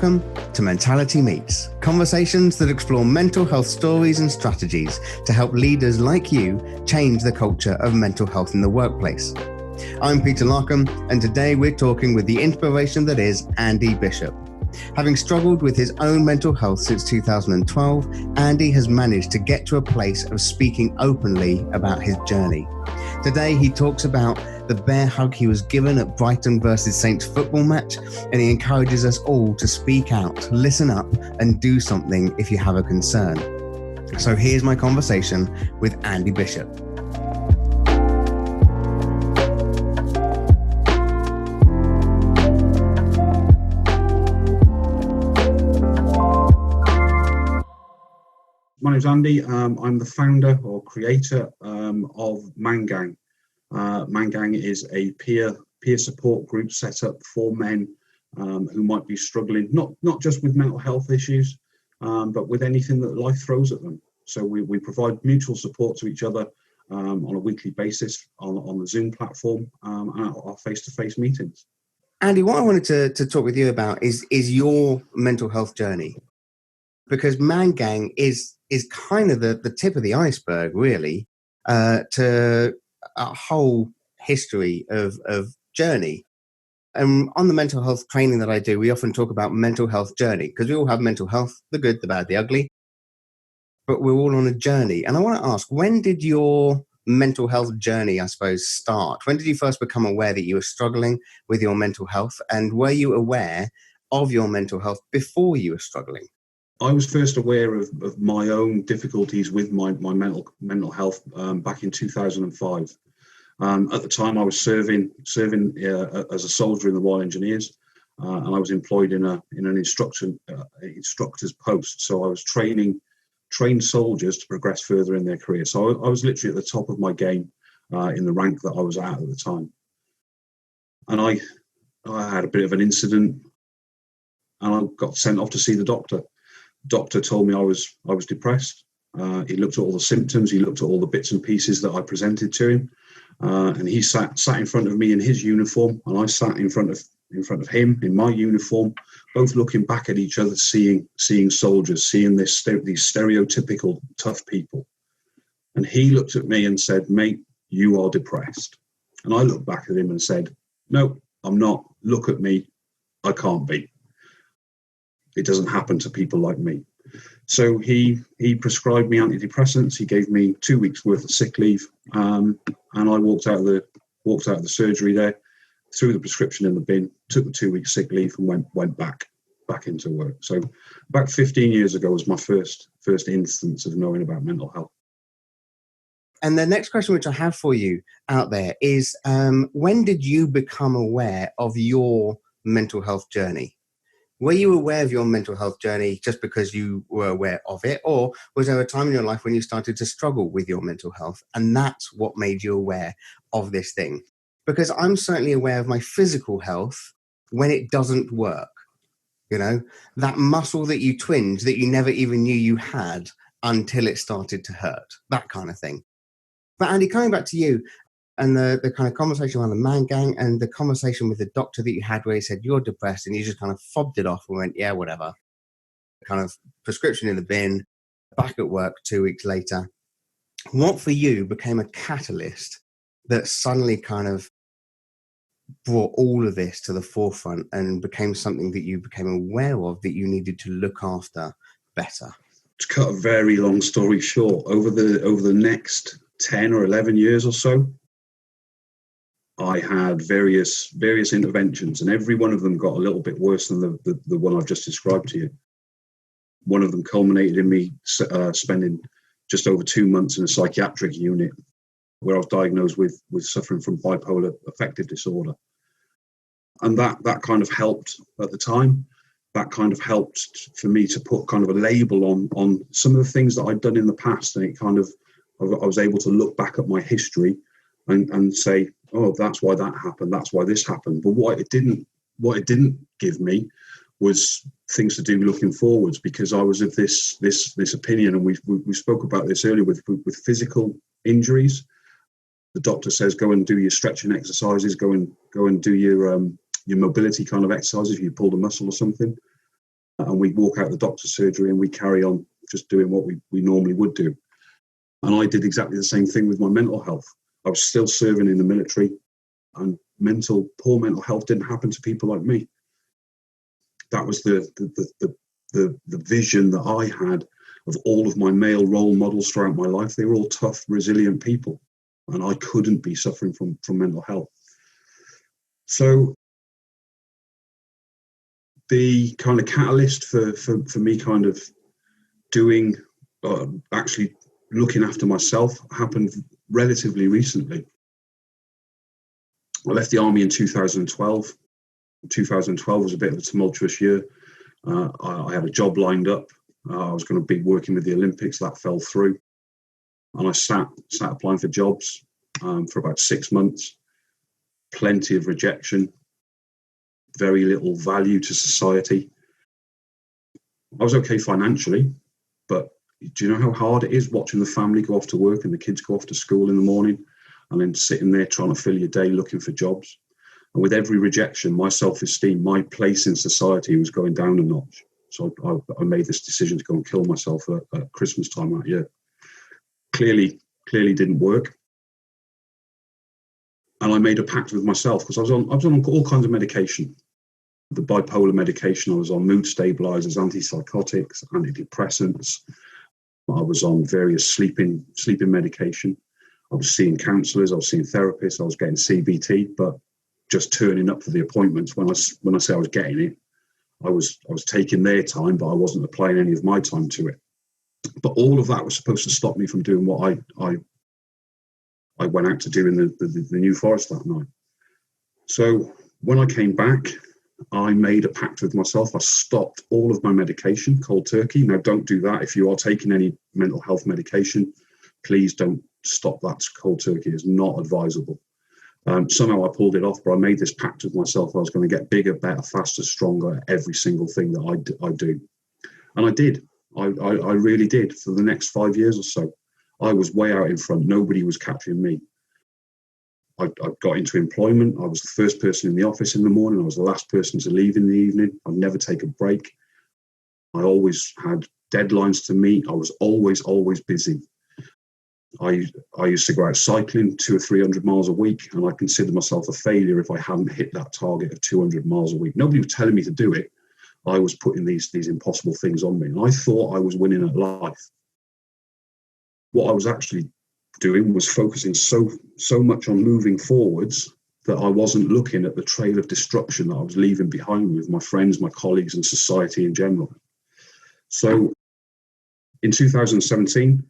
Welcome to Mentality Meets, conversations that explore mental health stories and strategies to help leaders like you change the culture of mental health in the workplace. I'm Peter Larkum, and today we're talking with the inspiration that is Andy Bishop. Having struggled with his own mental health since 2012, Andy has managed to get to a place of speaking openly about his journey. Today, he talks about the bear hug he was given at Brighton versus Saints football match, and he encourages us all to speak out, listen up, and do something if you have a concern. So here's my conversation with Andy Bishop. My name's Andy. I'm the founder or creator of Man Gang. Man Gang is a peer support group set up for men who might be struggling, not just with mental health issues, but with anything that life throws at them. So we provide mutual support to each other on a weekly basis on the Zoom platform and our face-to-face meetings. Andy, what I wanted to talk with you about is your mental health journey, because Man Gang is kind of the tip of the iceberg, really, to a whole history of journey. And on the mental health training that I do, we often talk about mental health journey, because we all have mental health, the good, the bad, the ugly, but we're all on a journey. And I want to ask, when did your mental health journey, I suppose, start? When did you first become aware that you were struggling with your mental health? And were you aware of your mental health before you were struggling? I was first aware of my own difficulties with my mental health back in 2005. At the time, I was serving as a soldier in the Royal Engineers, and I was employed in an instructor's post. So I was trained soldiers to progress further in their career. So I was literally at the top of my game in the rank that I was at the time. And I had a bit of an incident, and I got sent off to see the doctor. Doctor told me I was depressed. He looked at all the symptoms. He looked at all the bits and pieces that I presented to him, and he sat in front of me in his uniform, and I sat in front of him in my uniform, both looking back at each other, seeing soldiers, seeing these stereotypical tough people. And he looked at me and said, "Mate, you are depressed." And I looked back at him and said, "No, I'm not. Look at me. I can't be. It doesn't happen to people like me." So he prescribed me antidepressants. He gave me 2 weeks worth of sick leave, and I walked out of the surgery there, threw the prescription in the bin, took the 2 weeks sick leave, and went back into work. So about 15 years ago was my first instance of knowing about mental health. And the next question which I have for you out there is, when did you become aware of your mental health journey? Were you aware of your mental health journey just because you were aware of it? Or was there a time in your life when you started to struggle with your mental health, and that's what made you aware of this thing? Because I'm certainly aware of my physical health when it doesn't work. You know, that muscle that you twinge that you never even knew you had until it started to hurt, that kind of thing. But Andy, coming back to you, and the kind of conversation around the Man Gang and the conversation with the doctor that you had where he said, "You're depressed," and you just kind of fobbed it off and went, "Yeah, whatever." Kind of prescription in the bin, back at work 2 weeks later. What for you became a catalyst that suddenly kind of brought all of this to the forefront and became something that you became aware of that you needed to look after better? To cut a very long story short, over the next 10 or 11 years or so, I had various interventions, and every one of them got a little bit worse than the one I've just described to you. One of them culminated in me spending just over 2 months in a psychiatric unit where I was diagnosed with suffering from bipolar affective disorder. And that kind of helped at the time. That kind of helped for me to put kind of a label on some of the things that I'd done in the past, and it kind of, I was able to look back at my history and say, "Oh, that's why that happened. That's why this happened." But what it didn't give me was things to do looking forwards, because I was of this opinion, and we spoke about this earlier with physical injuries. The doctor says, "Go and do your stretching exercises. Go and do your mobility kind of exercises. If you pulled a muscle or something." and we walk out the doctor's surgery and we carry on just doing what we normally would do. And I did exactly the same thing with my mental health. I was still serving in the military, and poor mental health didn't happen to people like me. That was the vision that I had of all of my male role models throughout my life. They were all tough, resilient people, and I couldn't be suffering from mental health. So the kind of catalyst for me kind of doing, actually looking after myself, happened relatively recently. I left the army in 2012. 2012 was a bit of a tumultuous year. I had a job lined up. I was going to be working with the Olympics. That fell through. And I sat applying for jobs for about 6 months. Plenty of rejection. Very little value to society. I was okay financially, but do you know how hard it is watching the family go off to work and the kids go off to school in the morning, and then sitting there trying to fill your day looking for jobs? And with every rejection, my self-esteem, my place in society was going down a notch. So I made this decision to go and kill myself at Christmas time that year. Clearly didn't work. And I made a pact with myself, because I was on all kinds of medication. The bipolar medication, I was on mood stabilizers, antipsychotics, antidepressants. I was on various sleeping medication. I was seeing counsellors, I was seeing therapists, I was getting CBT, but just turning up for the appointments. When I say I was getting it, I was taking their time, but I wasn't applying any of my time to it. But all of that was supposed to stop me from doing what I went out to do in the New Forest that night. So when I came back, I made a pact with myself. I stopped all of my medication, cold turkey. Now, don't do that. If you are taking any mental health medication, please don't stop that cold turkey. It's not advisable. Somehow I pulled it off, but I made this pact with myself. I was going to get bigger, better, faster, stronger at every single thing that I do. And I did. I really did. For the next 5 years or so, I was way out in front. Nobody was catching me. I got into employment. I was the first person in the office in the morning. I was the last person to leave in the evening. I'd never take a break. I always had deadlines to meet. I was always busy. I used to go out cycling 200 or 300 miles a week, and I considered myself a failure if I hadn't hit that target of 200 miles a week. Nobody was telling me to do it. I was putting these impossible things on me, and I thought I was winning at life. What I was actually doing was focusing so much on moving forwards that I wasn't looking at the trail of destruction that I was leaving behind me with my friends, my colleagues, and society in general. So in 2017,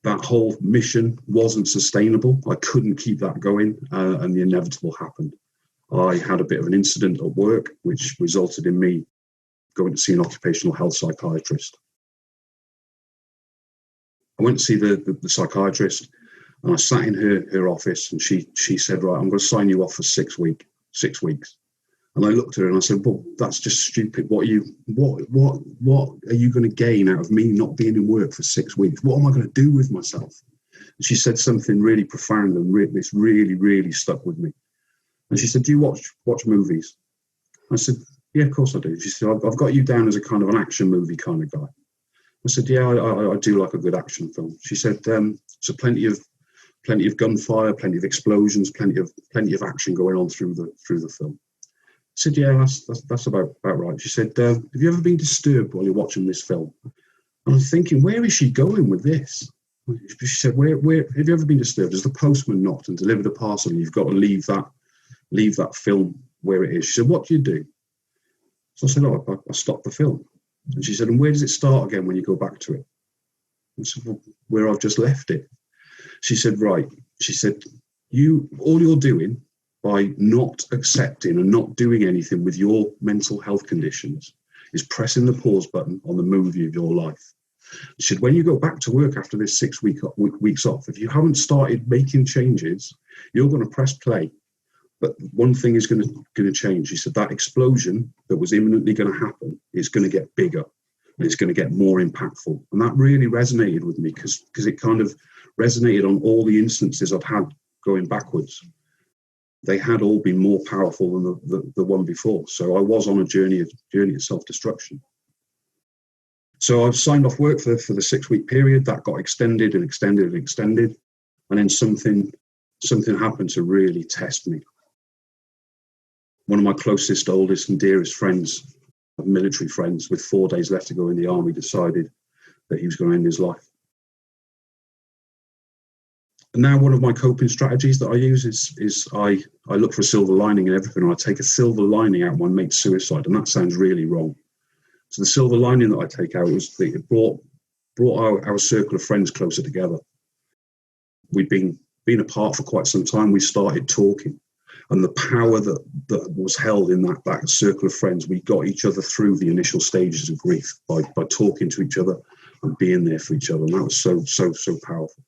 that whole mission wasn't sustainable. I couldn't keep that going, and the inevitable happened. I had a bit of an incident at work, which resulted in me going to see an occupational health psychiatrist. I went to see the psychiatrist, and I sat in her office, and she said, right, I'm going to sign you off for 6 weeks. And I looked at her and I said, well, that's just stupid. What are you going to gain out of me not being in work for 6 weeks? What am I going to do with myself? And she said something really profound, and it's really stuck with me. And she said, do you watch movies? I said, yeah, of course I do. She said, I've got you down as a kind of an action movie kind of guy. I said, yeah, I do like a good action film. She said, so plenty of gunfire, plenty of explosions, plenty of action going on through the film. I said, yeah, that's about right. She said, have you ever been disturbed while you're watching this film? And I'm thinking, where is she going with this? She said, where have you ever been disturbed? Has the postman knocked and delivered a parcel, and you've got to leave that film where it is? She said, what do you do? So I said, I stopped the film. And she said, and where does it start again when you go back to it? I said, well, where I've just left it. She said, right. She said, all you're doing by not accepting and not doing anything with your mental health conditions is pressing the pause button on the movie of your life. She said, when you go back to work after this 6 weeks off, if you haven't started making changes, you're going to press play. But one thing is going to change. She said that explosion that was imminently going to happen is going to get bigger, and it's going to get more impactful. And that really resonated with me because it kind of resonated on all the instances I've had going backwards. they had all been more powerful than the one before. So I was on a journey of self-destruction. So I signed off work for the 6-week period. That got extended and extended and extended. And then something happened to really test me. One of my closest, oldest and dearest friends, military friends, with 4 days left to go in the army, decided that he was going to end his life. And now one of my coping strategies that I use is I look for a silver lining in everything. And I take a silver lining out of my mate's suicide, and that sounds really wrong. So the silver lining that I take out was that it brought our circle of friends closer together. We'd been apart for quite some time. We started talking, and the power that was held in that circle of friends, we got each other through the initial stages of grief by talking to each other and being there for each other. And that was so powerful.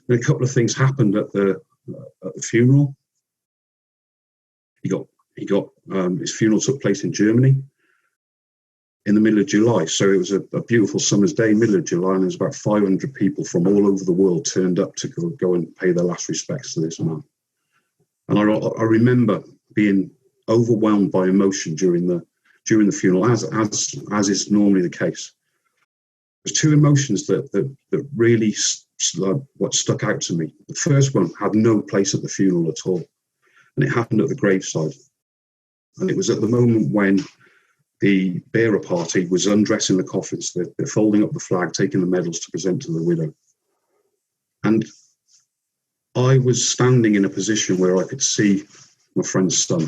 Then a couple of things happened at the funeral. He got his funeral took place in Germany in the middle of July. So it was a beautiful summer's day, middle of July, and there was about 500 people from all over the world turned up to go and pay their last respects to this man. And I remember being overwhelmed by emotion during the funeral, as is normally the case. There's two emotions that really what stuck out to me. The first one had no place at the funeral at all, and it happened at the graveside. And it was at the moment when the bearer party was undressing the coffins. They're folding up the flag, taking the medals to present to the widow. And I was standing in a position where I could see my friend's son.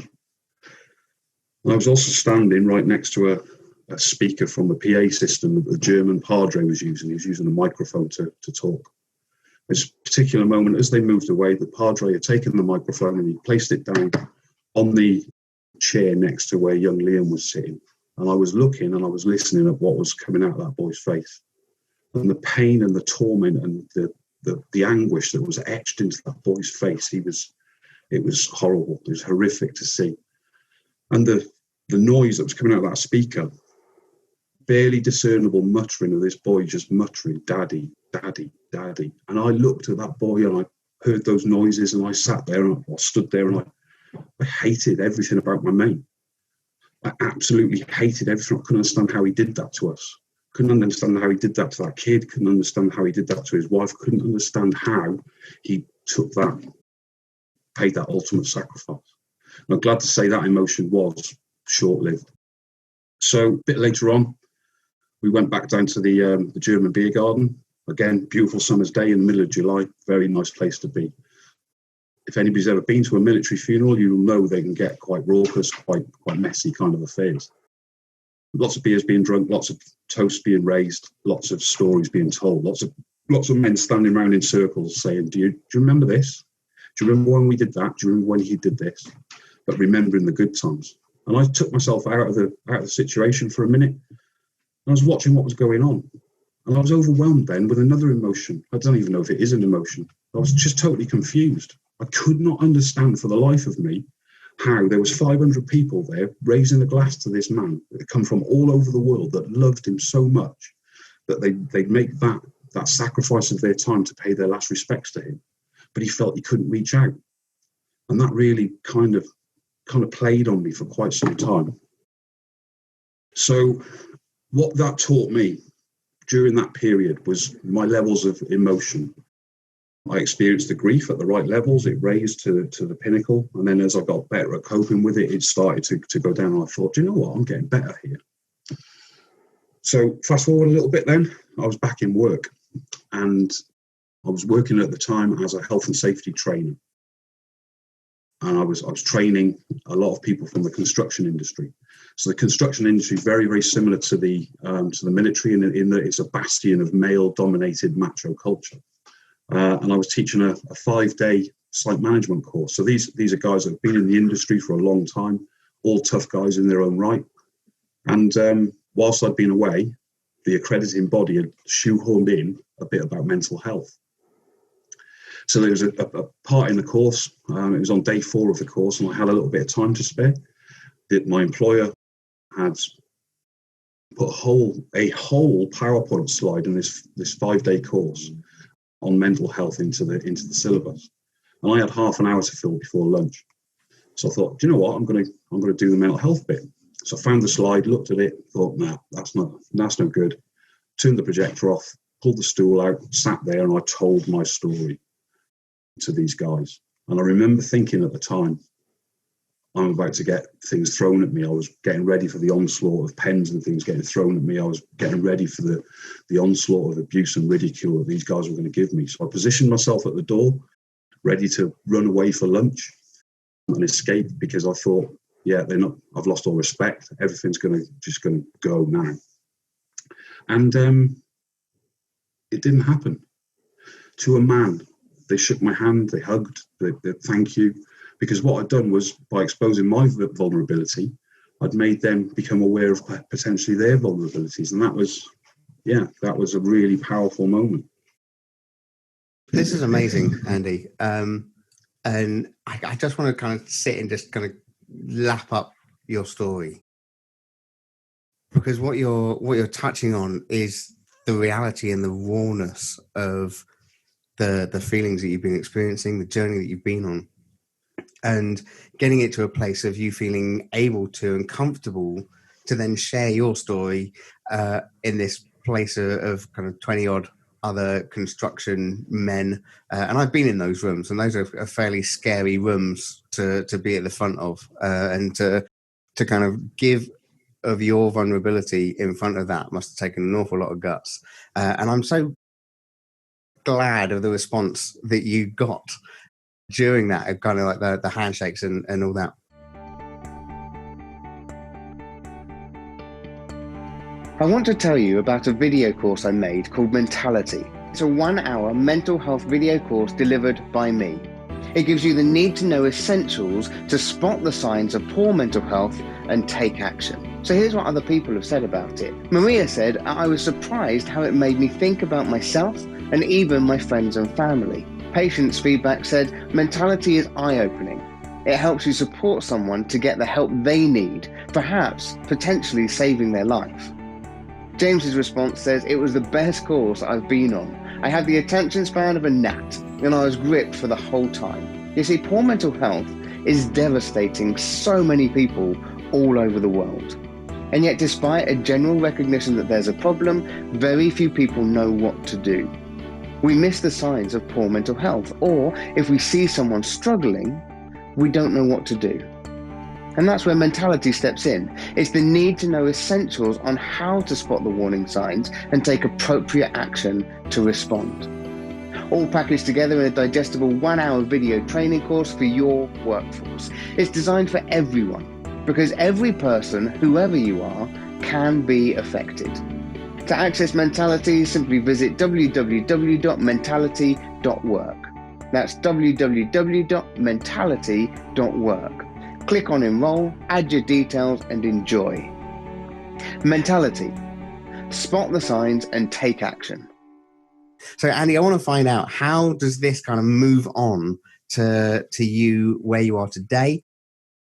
And I was also standing right next to a speaker from the PA system that the German padre was using. He was using a microphone to talk. This particular moment, as they moved away, the padre had taken the microphone and he placed it down on the chair next to where young Liam was sitting. And I was looking and I was listening at what was coming out of that boy's face. And the pain and the torment and the anguish that was etched into that boy's face, it was horrible. It was horrific to see. And the noise that was coming out of that speaker, barely discernible muttering of this boy just muttering, "Daddy, Daddy, Daddy." And I looked at that boy and I heard those noises and I sat there and I stood there and I hated everything about my mate. I absolutely hated everything. I couldn't understand how he did that to us. Couldn't understand how he did that to that kid. Couldn't understand how he did that to his wife. Couldn't understand how he took that, paid that ultimate sacrifice. And I'm glad to say that emotion was short-lived. So a bit later on, we went back down to the German beer garden. Again, beautiful summer's day in the middle of July. Very nice place to be. If anybody's ever been to a military funeral, you'll know they can get quite raucous, quite messy kind of affairs. Lots of beers being drunk, lots of toasts being raised, lots of stories being told, lots of men standing around in circles saying, do you remember this? Do you remember when we did that? Do you remember when he did this? But remembering the good times. And I took myself out of the situation for a minute. I was watching what was going on. And I was overwhelmed then with another emotion. I don't even know if it is an emotion. I was just totally confused. I could not understand for the life of me how there was 500 people there raising a glass to this man that had come from all over the world that loved him so much that they'd make that sacrifice of their time to pay their last respects to him. But he felt he couldn't reach out. And that really kind of played on me for quite some time. So what that taught me during that period was my levels of emotion. I experienced the grief at the right levels. It raised to the pinnacle. And then as I got better at coping with it, it started to go down. And I thought, do you know what? I'm getting better here. So fast forward a little bit then, I was back in work. And I was working at the time as a health and safety trainer. And I was training a lot of people from the construction industry. So the construction industry is very, very similar to the military in that it's a bastion of male-dominated macho culture. And I was teaching a 5-day site management course. So these are guys that have been in the industry for a long time, all tough guys in their own right. And whilst I'd been away, the accrediting body had shoehorned in a bit about mental health. So there was a part in the course. It was on day 4 of the course, and I had a little bit of time to spare. My employer had put a whole PowerPoint slide in this 5-day course on mental health into the syllabus. and I had half an hour to fill before lunch. So I thought, do you know what? I'm going to do the mental health bit. So I found the slide, looked at it, thought, nah, that's no good. Turned the projector off, pulled the stool out, sat there, and I told my story to these guys. And I remember thinking at the time, I'm about to get things thrown at me. I was getting ready for the onslaught of pens and things getting thrown at me. I was getting ready for the onslaught of abuse and ridicule that these guys were going to give me. So I positioned myself at the door, ready to run away for lunch and escape, because I thought, yeah, I've lost all respect. Everything's just going to go now. And it didn't happen. To a man, they shook my hand, they hugged, they thank you. Because what I'd done was, by exposing my vulnerability, I'd made them become aware of potentially their vulnerabilities. And that was a really powerful moment. This is amazing, Andy. And I just want to kind of sit and just kind of lap up your story. Because what you're touching on is the reality and the rawness of the feelings that you've been experiencing, the journey that you've been on. And getting it to a place of you feeling able to and comfortable to then share your story in this place of kind of 20 odd other construction men. And I've been in those rooms, and those are fairly scary rooms to be at the front of, and to kind of give of your vulnerability in front of that must have taken an awful lot of guts. And I'm so glad of the response that you got during that, kind of like the handshakes and all that. I want to tell you about a video course I made called Mentality. It's a 1-hour mental health video course delivered by me. It gives you the need-to-know essentials to spot the signs of poor mental health and take action. So here's what other people have said about it. Maria said, I was surprised how it made me think about myself and even my friends and family. Patients' feedback said, Mentality is eye-opening. It helps you support someone to get the help they need, perhaps potentially saving their life. James's response says, it was the best course I've been on. I had the attention span of a gnat, and I was gripped for the whole time. You see, poor mental health is devastating so many people all over the world. And yet, despite a general recognition that there's a problem, very few people know what to do. We miss the signs of poor mental health, or if we see someone struggling, we don't know what to do. And that's where Mentality steps in. It's the need to know essentials on how to spot the warning signs and take appropriate action to respond. All packaged together in a digestible 1-hour video training course for your workforce. It's designed for everyone, because every person, whoever you are, can be affected. To access Mentality, simply visit www.mentality.work. That's www.mentality.work. Click on Enroll, add your details, and enjoy. Mentality. Spot the signs and take action. So, Andy, I want to find out, how does this kind of move on to you where you are today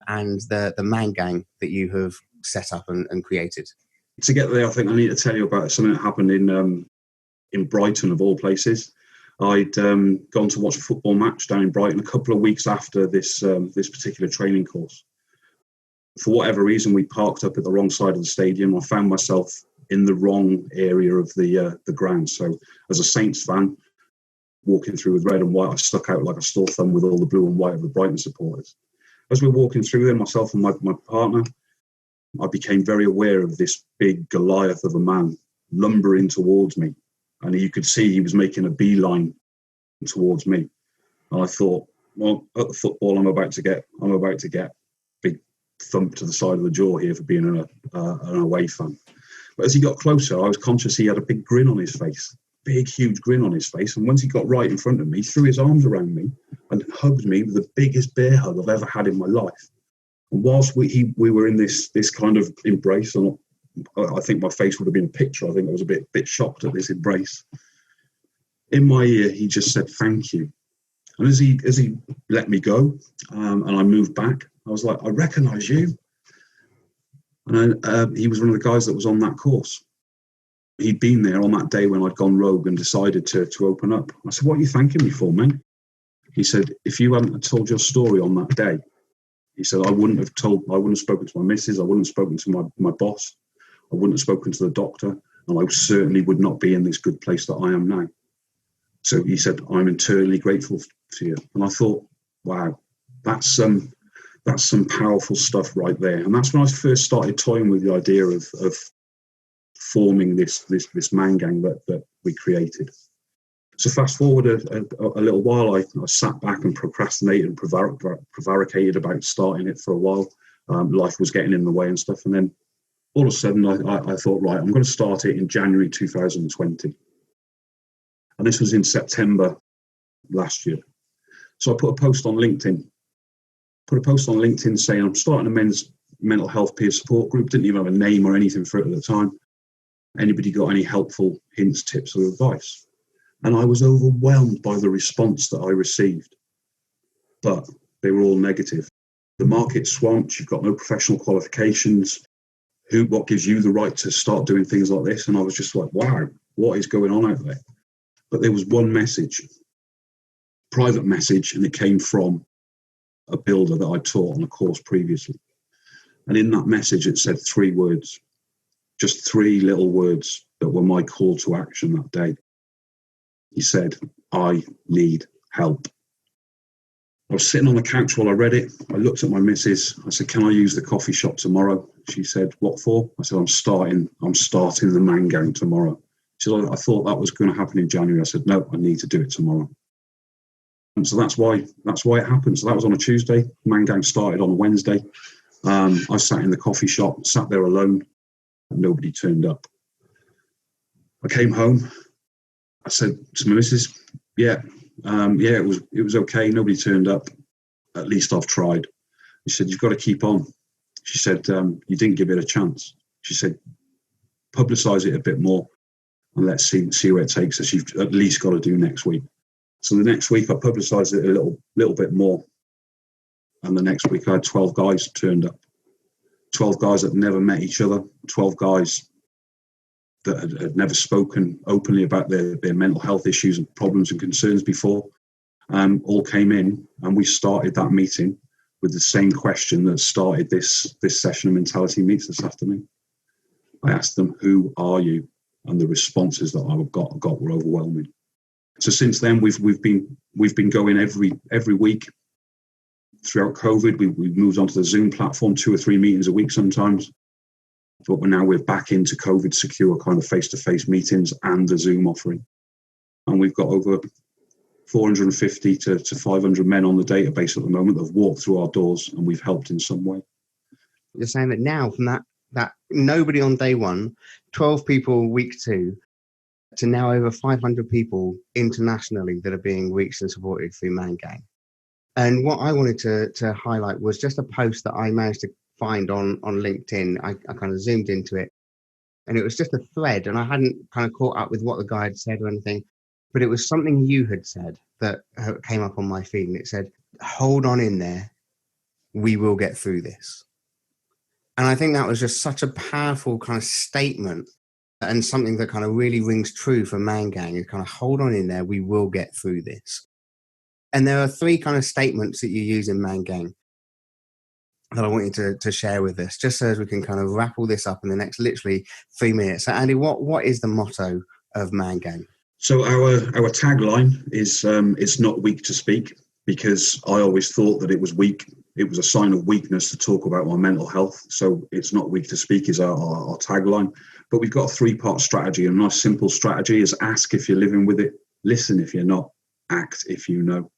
and the man gang that you have set up and created? To get there, I think I need to tell you about something that happened in Brighton, of all places. I'd gone to watch a football match down in Brighton a couple of weeks after this particular training course. For whatever reason, we parked up at the wrong side of the stadium. I found myself in the wrong area of the ground. So, as a Saints fan, walking through with red and white, I stuck out like a sore thumb with all the blue and white of the Brighton supporters. As we're walking through there, myself and my partner, I became very aware of this big Goliath of a man lumbering towards me. And you could see he was making a beeline towards me. And I thought, well, at the football, I'm about to get big thump to the side of the jaw here for being an away fan. But as he got closer, I was conscious he had a big grin on his face, big, huge grin on his face. And once he got right in front of me, he threw his arms around me and hugged me with the biggest bear hug I've ever had in my life. And whilst we were in this kind of embrace, and I think my face would have been a picture. I think I was a bit shocked at this embrace. In my ear, he just said, thank you. And as he let me go, and I moved back, I was like, I recognise you. And he was one of the guys that was on that course. He'd been there on that day when I'd gone rogue and decided to open up. I said, what are you thanking me for, man? He said, if you hadn't told your story on that day, he said, I wouldn't have spoken to my missus, I wouldn't have spoken to my boss, I wouldn't have spoken to the doctor, and I certainly would not be in this good place that I am now. So he said, I'm eternally grateful to you. And I thought, wow, that's some powerful stuff right there. And that's when I first started toying with the idea of forming this man gang that we created. So fast forward a little while, I sat back and procrastinated and prevaricated about starting it for a while. Life was getting in the way and stuff. And then all of a sudden I thought, right, I'm going to start it in January 2020. And this was in September last year. So I put a post on LinkedIn. Saying I'm starting a men's mental health peer support group. Didn't even have a name or anything for it at the time. Anybody got any helpful hints, tips, or advice? And I was overwhelmed by the response that I received. But they were all negative. The market's swamped. You've got no professional qualifications. What gives you the right to start doing things like this? And I was just like, wow, what is going on out there? But there was one message, private message, and it came from a builder that I taught on a course previously. And in that message, it said 3 words, just 3 little words that were my call to action that day. He said, I need help. I was sitting on the couch while I read it. I looked at my missus. I said, can I use the coffee shop tomorrow? She said, what for? I said, I'm starting the man gang tomorrow. She said, I thought that was going to happen in January. I said, no, I need to do it tomorrow. And so that's why it happened. So that was on a Tuesday. Man gang started on a Wednesday. I sat in the coffee shop, sat there alone. And nobody turned up. I came home. I said to my missus, it was okay. Nobody turned up. At least I've tried. She said, you've got to keep on. She said, you didn't give it a chance. She said, publicise it a bit more and let's see where it takes us. You've at least got to do next week. So the next week I publicised it a little bit more. And the next week I had 12 guys turned up. 12 guys that never met each other. 12 guys that had never spoken openly about their mental health issues and problems and concerns before, all came in, and we started that meeting with the same question that started this session of Mentality Meets this afternoon. I asked them, who are you? And the responses that I got were overwhelming. So since then, we've been going every week. Throughout COVID, we moved onto the Zoom platform, 2 or 3 meetings a week sometimes. But we're back into COVID secure kind of face-to-face meetings and the Zoom offering. And we've got over 450 to 500 men on the database at the moment that have walked through our doors, and we've helped in some way. You're saying that now from that nobody on day 1, 12 people week 2, to now over 500 people internationally that are being reached and supported through Man Gang. And what I wanted to highlight was just a post that I managed to find on LinkedIn. I kind of zoomed into it, and it was just a thread, and I hadn't kind of caught up with what the guy had said or anything, but it was something you had said that came up on my feed, and it said, hold on in there, we will get through this. And I think that was just such a powerful kind of statement, and something that kind of really rings true for Man Gang, is kind of hold on in there, we will get through this. And there are 3 kind of statements that you use in Man Gang that I want you to share with us, just so as we can kind of wrap all this up in the next literally 3 minutes. So Andy, what is the motto of Man Gang? So our tagline is it's not weak to speak, because I always thought that it was weak. It was a sign of weakness to talk about my mental health. So it's not weak to speak is our tagline. But we've got a 3-part strategy, and a nice simple strategy is ask if you're living with it, listen if you're not, act if you know.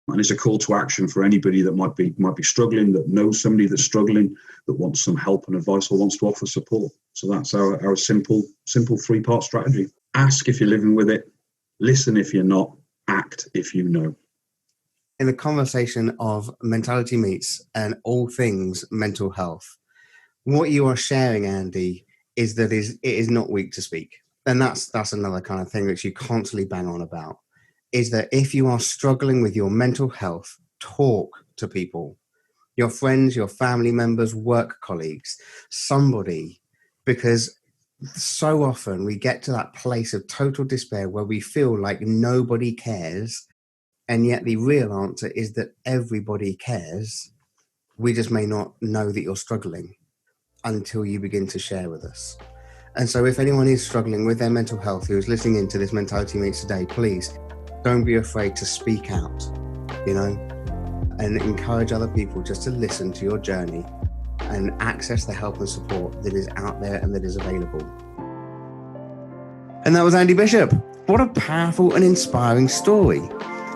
And it's a call to action for anybody that might be struggling, that knows somebody that's struggling, that wants some help and advice or wants to offer support. So that's our simple 3-part strategy. Ask if you're living with it, listen if you're not, act if you know. In the conversation of Mentality Meets and all things mental health, what you are sharing, Andy, is that it is not weak to speak. And that's another kind of thing that you constantly bang on about, is that if you are struggling with your mental health, talk to people, your friends, your family members, work colleagues, somebody, because so often we get to that place of total despair where we feel like nobody cares, And yet the real answer is that everybody cares. We just may not know that you're struggling until you begin to share with us. And so if anyone is struggling with their mental health who is listening into this Mentality Meets today, please don't be afraid to speak out, and encourage other people just to listen to your journey and access the help and support that is out there and that is available. And that was Andy Bishop. What a powerful and inspiring story.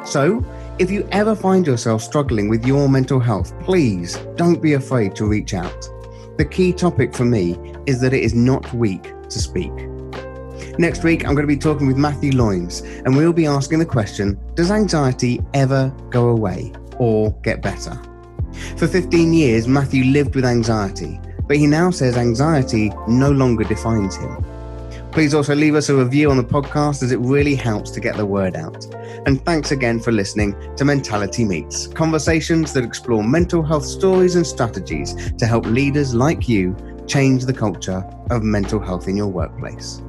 So if you ever find yourself struggling with your mental health, please don't be afraid to reach out. The key topic for me is that it is not weak to speak. Next week, I'm going to be talking with Matthew Loynes, and we'll be asking the question, does anxiety ever go away or get better? For 15 years, Matthew lived with anxiety, but he now says anxiety no longer defines him. Please also leave us a review on the podcast, as it really helps to get the word out. And thanks again for listening to Mentality Meets, conversations that explore mental health stories and strategies to help leaders like you change the culture of mental health in your workplace.